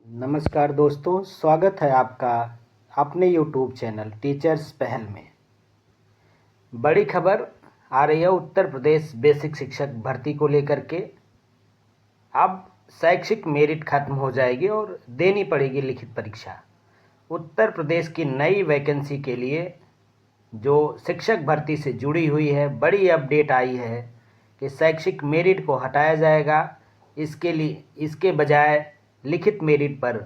नमस्कार दोस्तों, स्वागत है आपका अपने यूट्यूब चैनल टीचर्स पहल में। बड़ी खबर आ रही है उत्तर प्रदेश बेसिक शिक्षक भर्ती को लेकर के। अब शैक्षिक मेरिट खत्म हो जाएगी और देनी पड़ेगी लिखित परीक्षा। उत्तर प्रदेश की नई वैकेंसी के लिए जो शिक्षक भर्ती से जुड़ी हुई है, बड़ी अपडेट आई है कि शैक्षिक मेरिट को हटाया जाएगा। इसके बजाय लिखित मेरिट पर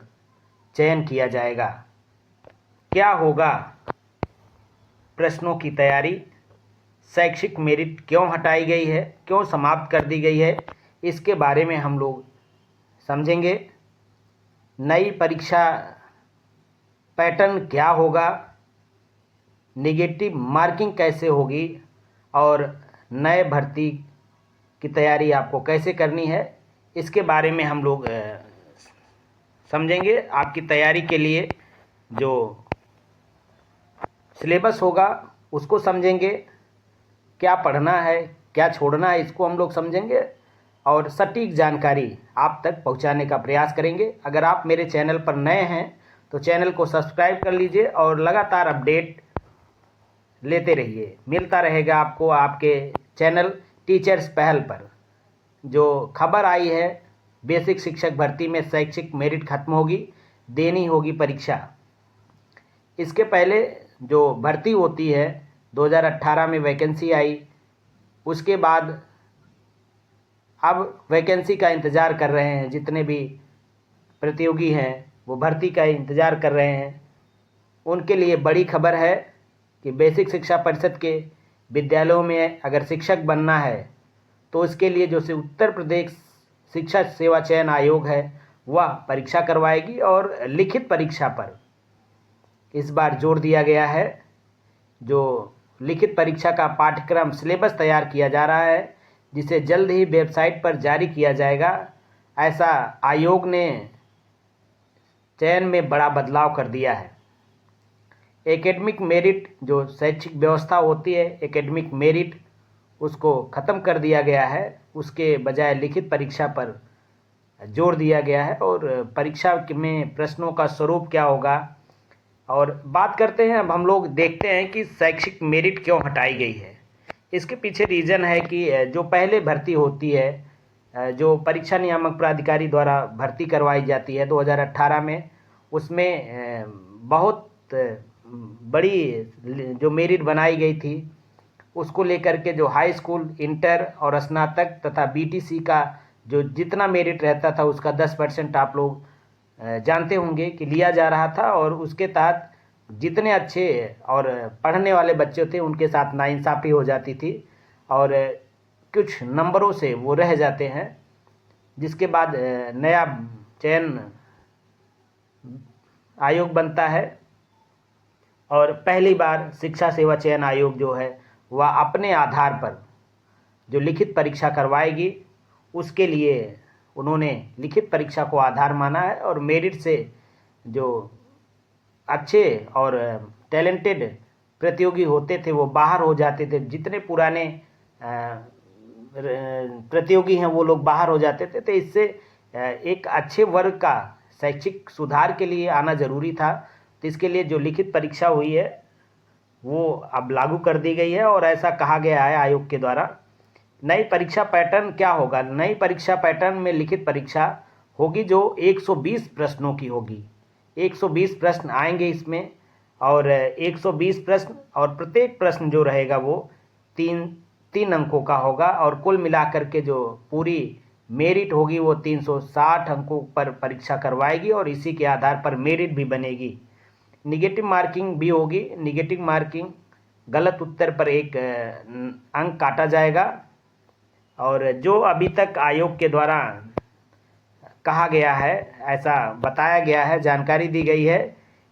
चयन किया जाएगा। क्या होगा? प्रश्नों की तैयारी, शैक्षिक मेरिट क्यों हटाई गई है, क्यों समाप्त कर दी गई है, इसके बारे में हम लोग समझेंगे। नई परीक्षा पैटर्न क्या होगा, नेगेटिव मार्किंग कैसे होगी और नए भर्ती की तैयारी आपको कैसे करनी है, इसके बारे में हम लोग समझेंगे। आपकी तैयारी के लिए जो सिलेबस होगा उसको समझेंगे, क्या पढ़ना है क्या छोड़ना है इसको हम लोग समझेंगे और सटीक जानकारी आप तक पहुंचाने का प्रयास करेंगे। अगर आप मेरे चैनल पर नए हैं तो चैनल को सब्सक्राइब कर लीजिए और लगातार अपडेट लेते रहिए। मिलता रहेगा आपको आपके चैनल टीचर्स पहल पर। जो खबर आई है, बेसिक शिक्षक भर्ती में शैक्षिक मेरिट खत्म होगी, देनी होगी परीक्षा। इसके पहले जो भर्ती होती है 2018 में वैकेंसी आई, उसके बाद अब वैकेंसी का इंतज़ार कर रहे हैं। जितने भी प्रतियोगी हैं वो भर्ती का इंतज़ार कर रहे हैं। उनके लिए बड़ी खबर है कि बेसिक शिक्षा परिषद के विद्यालयों में अगर शिक्षक बनना है तो इसके लिए जो से उत्तर प्रदेश शिक्षा सेवा चयन आयोग है वह परीक्षा करवाएगी और लिखित परीक्षा पर इस बार जोर दिया गया है। जो लिखित परीक्षा का पाठ्यक्रम सिलेबस तैयार किया जा रहा है, जिसे जल्द ही वेबसाइट पर जारी किया जाएगा। ऐसा आयोग ने चयन में बड़ा बदलाव कर दिया है। एकेडमिक मेरिट जो शैक्षिक व्यवस्था होती है, एकेडमिक मेरिट उसको ख़त्म कर दिया गया है। उसके बजाय लिखित परीक्षा पर जोर दिया गया है और परीक्षा में प्रश्नों का स्वरूप क्या होगा और बात करते हैं। अब हम लोग देखते हैं कि शैक्षिक मेरिट क्यों हटाई गई है। इसके पीछे रीज़न है कि जो पहले भर्ती होती है, जो परीक्षा नियामक प्राधिकारी द्वारा भर्ती करवाई जाती है 2018 में, उसमें बहुत बड़ी जो मेरिट बनाई गई थी, उसको लेकर के जो हाई स्कूल, इंटर और स्नातक तथा बीटीसी का जो जितना मेरिट रहता था उसका 10% आप लोग जानते होंगे कि लिया जा रहा था। और उसके तहत जितने अच्छे और पढ़ने वाले बच्चे थे उनके साथ नाइंसाफ़ी हो जाती थी और कुछ नंबरों से वो रह जाते हैं। जिसके बाद नया चयन आयोग बनता है और पहली बार शिक्षा सेवा चयन आयोग जो है वह अपने आधार पर जो लिखित परीक्षा करवाएगी, उसके लिए उन्होंने लिखित परीक्षा को आधार माना है और मेरिट से जो अच्छे और टैलेंटेड प्रतियोगी होते थे वो बाहर हो जाते थे। जितने पुराने प्रतियोगी हैं वो लोग बाहर हो जाते थे। तो इससे एक अच्छे वर्ग का शैक्षिक सुधार के लिए आना ज़रूरी था। तो इसके लिए जो लिखित परीक्षा हुई है वो अब लागू कर दी गई है और ऐसा कहा गया है आयोग के द्वारा। नई परीक्षा पैटर्न क्या होगा? नई परीक्षा पैटर्न में लिखित परीक्षा होगी जो 120 प्रश्नों की होगी। 120 प्रश्न आएंगे इसमें और 120 प्रश्न और प्रत्येक प्रश्न जो रहेगा वो तीन अंकों का होगा और कुल मिलाकर के जो पूरी मेरिट होगी वो 360 अंकों पर परीक्षा करवाएगी और इसी के आधार पर मेरिट भी बनेगी। निगेटिव मार्किंग भी होगी। निगेटिव मार्किंग, गलत उत्तर पर एक अंक काटा जाएगा। और जो अभी तक आयोग के द्वारा कहा गया है, ऐसा बताया गया है, जानकारी दी गई है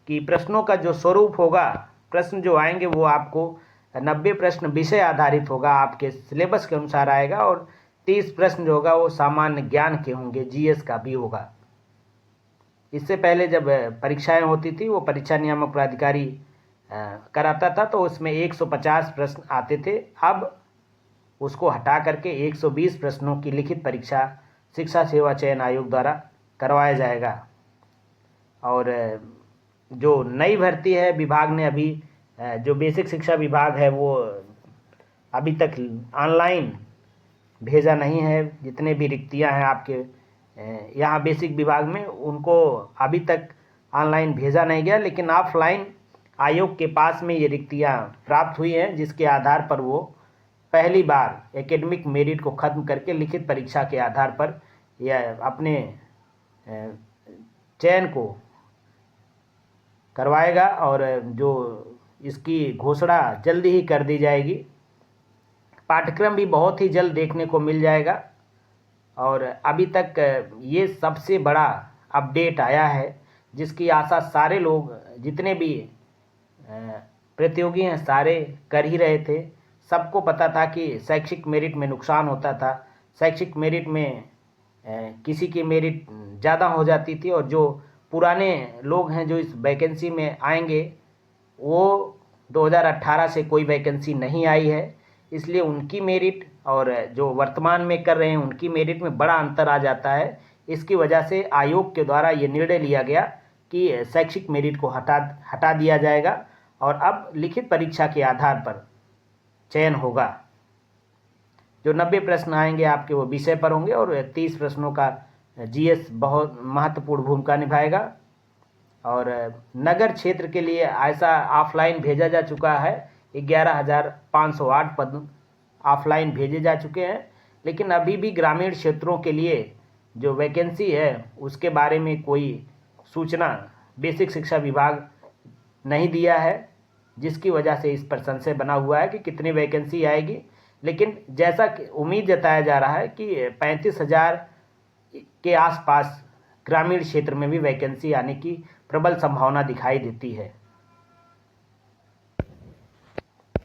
कि प्रश्नों का जो स्वरूप होगा, प्रश्न जो आएंगे वो आपको 90 प्रश्न विषय आधारित होगा, आपके सिलेबस के अनुसार आएगा और 30 प्रश्न जो होगा वो सामान्य ज्ञान के होंगे, जीएस का भी होगा। इससे पहले जब परीक्षाएं होती थी वो परीक्षा नियामक प्राधिकारी कराता था तो उसमें 150 प्रश्न आते थे। अब उसको हटा करके 120 प्रश्नों की लिखित परीक्षा शिक्षा सेवा चयन आयोग द्वारा करवाया जाएगा। और जो नई भर्ती है विभाग ने अभी जो बेसिक शिक्षा विभाग है वो अभी तक ऑनलाइन भेजा नहीं है। जितने भी रिक्तियां हैं आपके यहाँ बेसिक विभाग में, उनको अभी तक ऑनलाइन भेजा नहीं गया, लेकिन ऑफलाइन आयोग के पास में ये रिक्तियां प्राप्त हुई हैं, जिसके आधार पर वो पहली बार एकेडमिक मेरिट को ख़त्म करके लिखित परीक्षा के आधार पर यह अपने चयन को करवाएगा और जो इसकी घोषणा जल्दी ही कर दी जाएगी। पाठ्यक्रम भी बहुत ही जल्द देखने को मिल जाएगा और अभी तक ये सबसे बड़ा अपडेट आया है, जिसकी आशा सारे लोग जितने भी प्रतियोगी हैं सारे कर ही रहे थे। सबको पता था कि शैक्षिक मेरिट में नुकसान होता था, शैक्षिक मेरिट में किसी की मेरिट ज़्यादा हो जाती थी और जो पुराने लोग हैं जो इस वैकेंसी में आएंगे वो 2018 से कोई वैकेंसी नहीं आई है, इसलिए उनकी मेरिट और जो वर्तमान में कर रहे हैं उनकी मेरिट में बड़ा अंतर आ जाता है। इसकी वजह से आयोग के द्वारा ये निर्णय लिया गया कि शैक्षिक मेरिट को हटा दिया जाएगा और अब लिखित परीक्षा के आधार पर चयन होगा। जो 90 प्रश्न आएंगे आपके वो विषय पर होंगे और 30 प्रश्नों का जीएस बहुत महत्वपूर्ण भूमिका निभाएगा। और नगर क्षेत्र के लिए ऐसा ऑफलाइन भेजा जा चुका है, 11,508 पद ऑफलाइन भेजे जा चुके हैं, लेकिन अभी भी ग्रामीण क्षेत्रों के लिए जो वैकेंसी है उसके बारे में कोई सूचना बेसिक शिक्षा विभाग नहीं दिया है, जिसकी वजह से इस पर संशय बना हुआ है कि कितनी वैकेंसी आएगी। लेकिन जैसा कि उम्मीद जताया जा रहा है कि 35,000 के आसपास ग्रामीण क्षेत्र में भी वैकेंसी आने की प्रबल संभावना दिखाई देती है।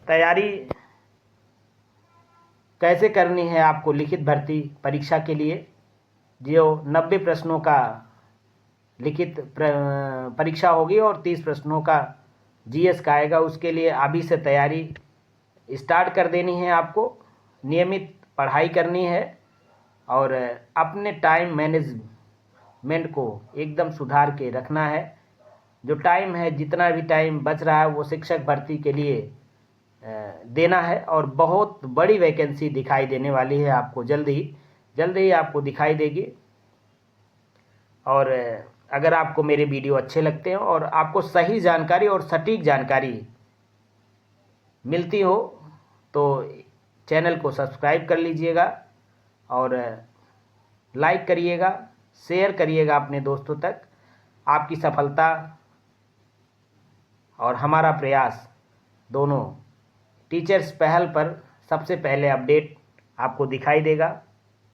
तैयारी कैसे करनी है आपको लिखित भर्ती परीक्षा के लिए? जो 90 प्रश्नों का लिखित परीक्षा होगी और 30 प्रश्नों का जीएस का आएगा, उसके लिए अभी से तैयारी स्टार्ट कर देनी है। आपको नियमित पढ़ाई करनी है और अपने टाइम मैनेजमेंट को एकदम सुधार के रखना है। जो टाइम है, जितना भी टाइम बच रहा है वो शिक्षक भर्ती के लिए देना है और बहुत बड़ी वैकेंसी दिखाई देने वाली है आपको, जल्द ही आपको दिखाई देगी। और अगर आपको मेरे वीडियो अच्छे लगते हैं और आपको सही जानकारी और सटीक जानकारी मिलती हो तो चैनल को सब्सक्राइब कर लीजिएगा और लाइक करिएगा, शेयर करिएगा अपने दोस्तों तक। आपकी सफलता और हमारा प्रयास दोनों टीचर्स पहल पर सबसे पहले अपडेट आपको दिखाई देगा।